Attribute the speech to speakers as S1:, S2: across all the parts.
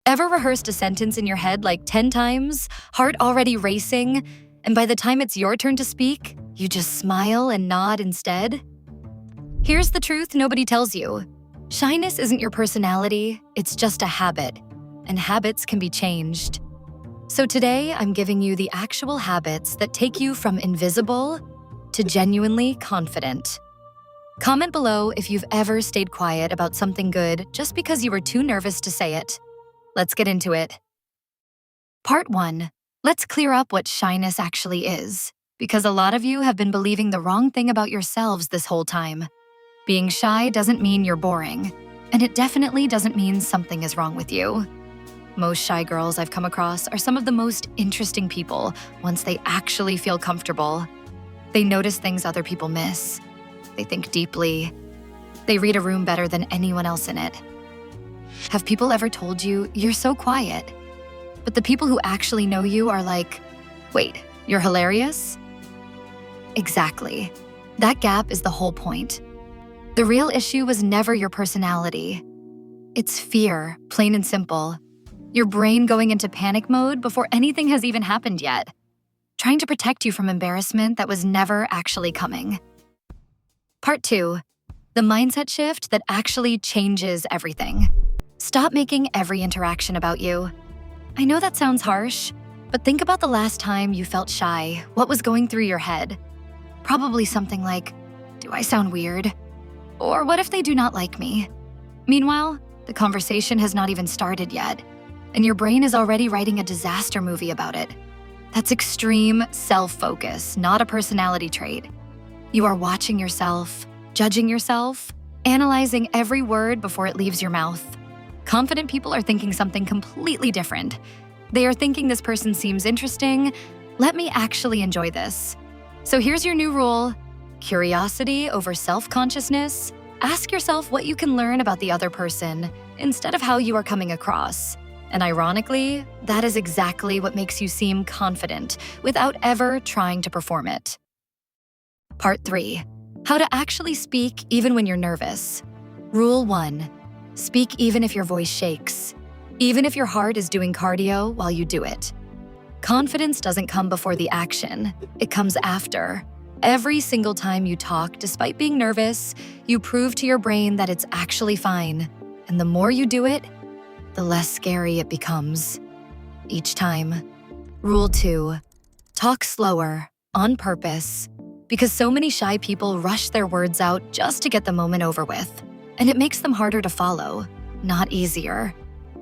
S1: Ever rehearsed a sentence in your head like 10 times, heart already racing, and by the time it's your turn to speak, you just smile and nod instead? Here's the truth nobody tells you. Shyness isn't your personality, it's just a habit, and habits can be changed. So today, I'm giving you the actual habits that take you from invisible to genuinely confident. Comment below if you've ever stayed quiet about something good just because you were too nervous to say it. Let's get into it. Part 1. Let's clear up what shyness actually is, because a lot of you have been believing the wrong thing about yourselves this whole time. Being shy doesn't mean you're boring, and it definitely doesn't mean something is wrong with you. Most shy girls I've come across are some of the most interesting people once they actually feel comfortable. They notice things other people miss. They think deeply. They read a room better than anyone else in it. Have people ever told you, you're so quiet? But the people who actually know you are like, wait, you're hilarious? Exactly. That gap is the whole point. The real issue was never your personality. It's fear, plain and simple. Your brain going into panic mode before anything has even happened yet, trying to protect you from embarrassment that was never actually coming. Part 2. The mindset shift that actually changes everything. Stop making every interaction about you. I know that sounds harsh, but think about the last time you felt shy. What was going through your head? Probably something like, do I sound weird? Or what if they do not like me? Meanwhile, the conversation has not even started yet, and your brain is already writing a disaster movie about it. That's extreme self-focus, not a personality trait. You are watching yourself, judging yourself, analyzing every word before it leaves your mouth. Confident people are thinking something completely different. They are thinking this person seems interesting. Let me actually enjoy this. So here's your new rule. Curiosity over self-consciousness. Ask yourself what you can learn about the other person instead of how you are coming across. And ironically, that is exactly what makes you seem confident without ever trying to perform it. Part 3. How to actually speak even when you're nervous. Rule 1. Speak even if your voice shakes. Even if your heart is doing cardio while you do it. Confidence doesn't come before the action. It comes after. Every single time you talk, despite being nervous, you prove to your brain that it's actually fine. And the more you do it, the less scary it becomes. Each time. Rule 2. Talk slower, on purpose. Because so many shy people rush their words out just to get the moment over with. And it makes them harder to follow, not easier.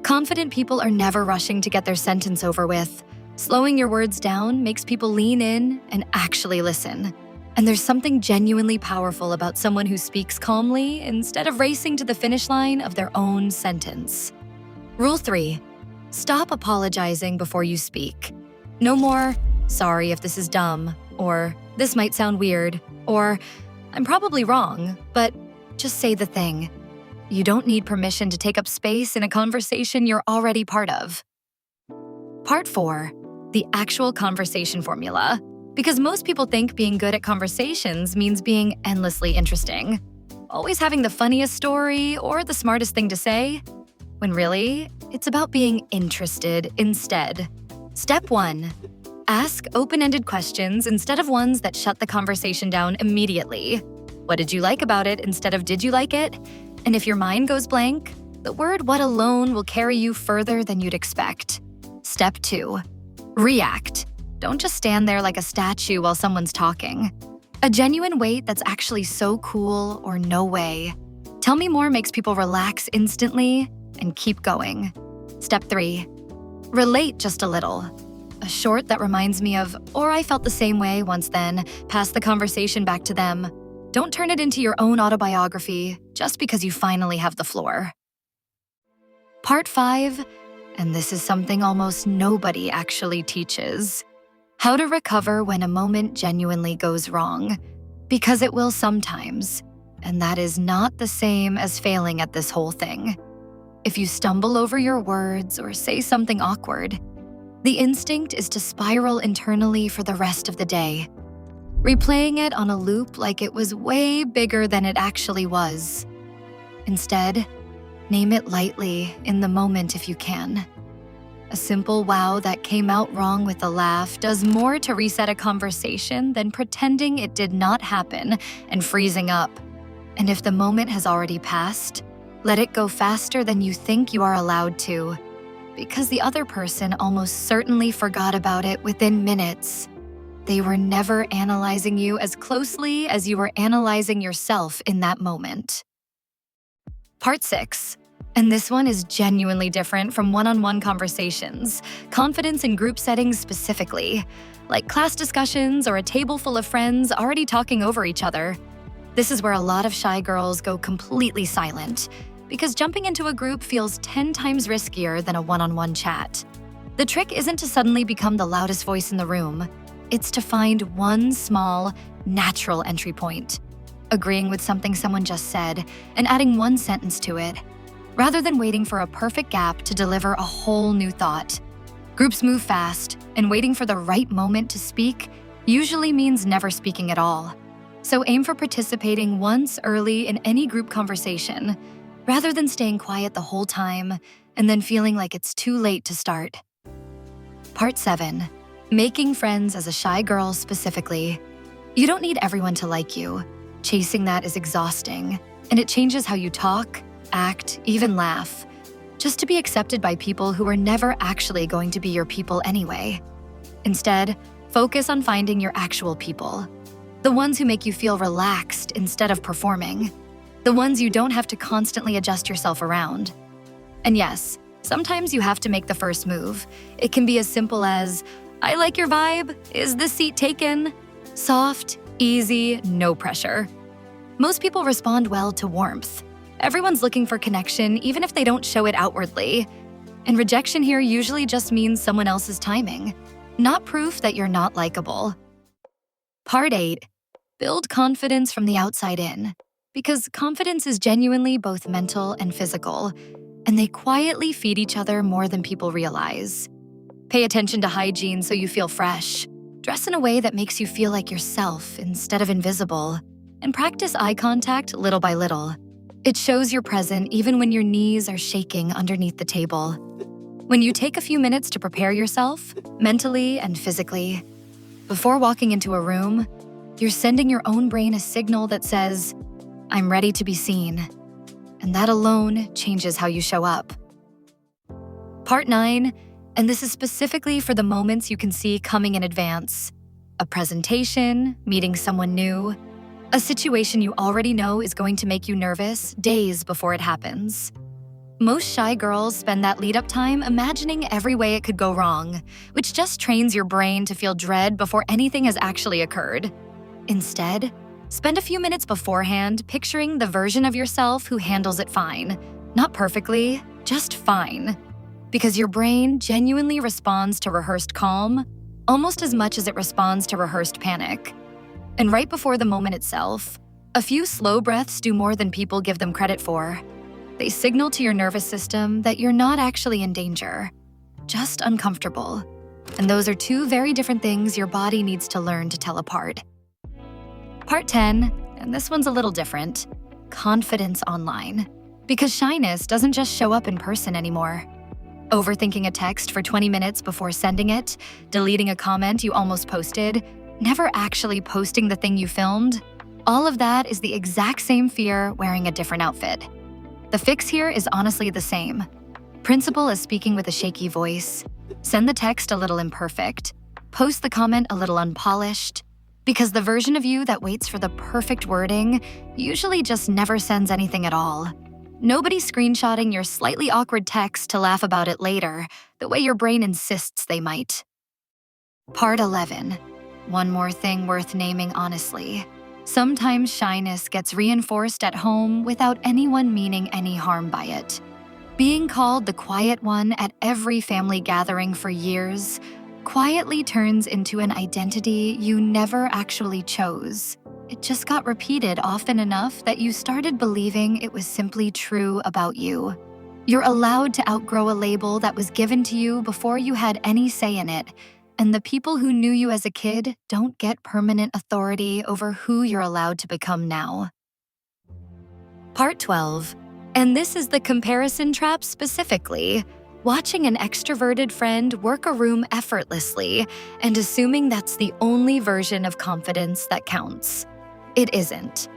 S1: Confident people are never rushing to get their sentence over with. Slowing your words down makes people lean in and actually listen. And there's something genuinely powerful about someone who speaks calmly instead of racing to the finish line of their own sentence. Rule 3. Stop apologizing before you speak. No more, sorry if this is dumb, or this might sound weird, or I'm probably wrong, but just say the thing. You don't need permission to take up space in a conversation you're already part of. Part 4. The actual conversation formula. Because most people think being good at conversations means being endlessly interesting. Always having the funniest story or the smartest thing to say. When really, it's about being interested instead. Step 1. Ask open-ended questions instead of ones that shut the conversation down immediately. What did you like about it instead of did you like it? And if your mind goes blank, the word what alone will carry you further than you'd expect. Step 2. React. Don't just stand there like a statue while someone's talking. A genuine wait that's actually so cool or no way. Tell me more makes people relax instantly and keep going. Step 3. Relate just a little. A short that reminds me of, or I felt the same way once then, pass the conversation back to them. Don't turn it into your own autobiography just because you finally have the floor. Part 5, and this is something almost nobody actually teaches. How to recover when a moment genuinely goes wrong. Because it will sometimes, and that is not the same as failing at this whole thing. If you stumble over your words or say something awkward, the instinct is to spiral internally for the rest of the day, replaying it on a loop like it was way bigger than it actually was. Instead, Name it lightly in the moment if you can. A simple wow that came out wrong with a laugh does more to reset a conversation than pretending it did not happen and freezing up. And if the moment has already passed, let it go faster than you think you are allowed to, because the other person almost certainly forgot about it within minutes. They were never analyzing you as closely as you were analyzing yourself in that moment. Part 6. And this one is genuinely different from one-on-one conversations, confidence in group settings specifically, like class discussions or a table full of friends already talking over each other. This is where a lot of shy girls go completely silent, because jumping into a group feels 10 times riskier than a one-on-one chat. The trick isn't to suddenly become the loudest voice in the room. It's to find one small, natural entry point, agreeing with something someone just said and adding one sentence to it, rather than waiting for a perfect gap to deliver a whole new thought. Groups move fast, and waiting for the right moment to speak usually means never speaking at all. So aim for participating once early in any group conversation, rather than staying quiet the whole time and then feeling like it's too late to start. Part 7. Making friends as a shy girl specifically. You don't need everyone to like you. Chasing that is exhausting, and it changes how you talk, act, even laugh, just to be accepted by people who are never actually going to be your people anyway. Instead, focus on finding your actual people, the ones who make you feel relaxed instead of performing, the ones you don't have to constantly adjust yourself around. And yes, sometimes you have to make the first move. It can be as simple as, "I like your vibe, is this seat taken?" Soft, easy, no pressure. Most people respond well to warmth. Everyone's looking for connection, even if they don't show it outwardly. And rejection here usually just means someone else's timing, not proof that you're not likable. Part 8. Build confidence from the outside in. Because confidence is genuinely both mental and physical, and they quietly feed each other more than people realize. Pay attention to hygiene so you feel fresh. Dress in a way that makes you feel like yourself instead of invisible. And practice eye contact little by little. It shows you're present even when your knees are shaking underneath the table. When you take a few minutes to prepare yourself, mentally and physically, before walking into a room, you're sending your own brain a signal that says, "I'm ready to be seen." And that alone changes how you show up. Part 9, and this is specifically for the moments you can see coming in advance. A presentation, meeting someone new, a situation you already know is going to make you nervous days before it happens. Most shy girls spend that lead-up time imagining every way it could go wrong, which just trains your brain to feel dread before anything has actually occurred. Instead, spend a few minutes beforehand picturing the version of yourself who handles it fine. Not perfectly, just fine. Because your brain genuinely responds to rehearsed calm almost as much as it responds to rehearsed panic. And right before the moment itself, a few slow breaths do more than people give them credit for. They signal to your nervous system that you're not actually in danger, just uncomfortable. And those are two very different things your body needs to learn to tell apart. Part 10, and this one's a little different. Confidence online. Because shyness doesn't just show up in person anymore. Overthinking a text for 20 minutes before sending it, deleting a comment you almost posted, never actually posting the thing you filmed, all of that is the exact same fear wearing a different outfit. The fix here is honestly the same. Principle is speaking with a shaky voice. Send the text a little imperfect. Post the comment a little unpolished. Because the version of you that waits for the perfect wording usually just never sends anything at all. Nobody's screenshotting your slightly awkward text to laugh about it later, the way your brain insists they might. Part 11. One more thing worth naming honestly. Sometimes shyness gets reinforced at home without anyone meaning any harm by it. Being called the quiet one at every family gathering for years quietly turns into an identity you never actually chose. It just got repeated often enough that you started believing it was simply true about you. You're allowed to outgrow a label that was given to you before you had any say in it, and the people who knew you as a kid don't get permanent authority over who you're allowed to become now. Part 12. And this is the comparison trap specifically. Watching an extroverted friend work a room effortlessly and assuming that's the only version of confidence that counts. It isn't.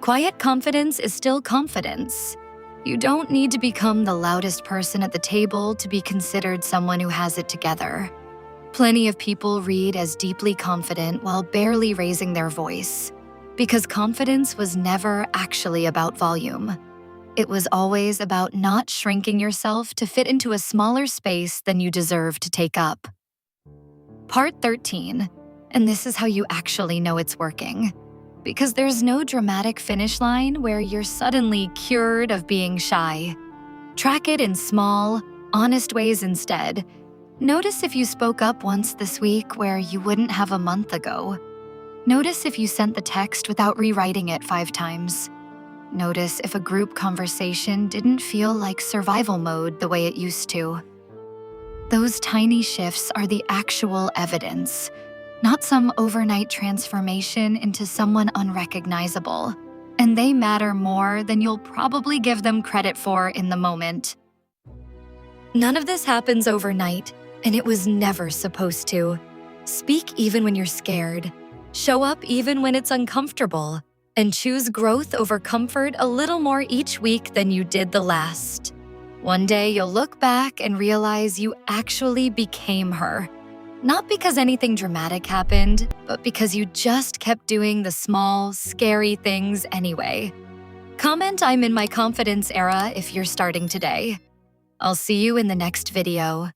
S1: Quiet confidence is still confidence. You don't need to become the loudest person at the table to be considered someone who has it together. Plenty of people read as deeply confident while barely raising their voice, because confidence was never actually about volume. It was always about not shrinking yourself to fit into a smaller space than you deserve to take up. Part 13, and this is how you actually know it's working. Because there's no dramatic finish line where you're suddenly cured of being shy. Track it in small, honest ways instead. Notice if you spoke up once this week where you wouldn't have a month ago. Notice if you sent the text without rewriting it 5 times. Notice if a group conversation didn't feel like survival mode the way it used to. Those tiny shifts are the actual evidence, not some overnight transformation into someone unrecognizable. And they matter more than you'll probably give them credit for in the moment. None of this happens overnight, and it was never supposed to. Speak even when you're scared. Show up even when it's uncomfortable. And choose growth over comfort a little more each week than you did the last. One day you'll look back and realize you actually became her. Not because anything dramatic happened, but because you just kept doing the small, scary things anyway. Comment "I'm in my confidence era" if you're starting today. I'll see you in the next video.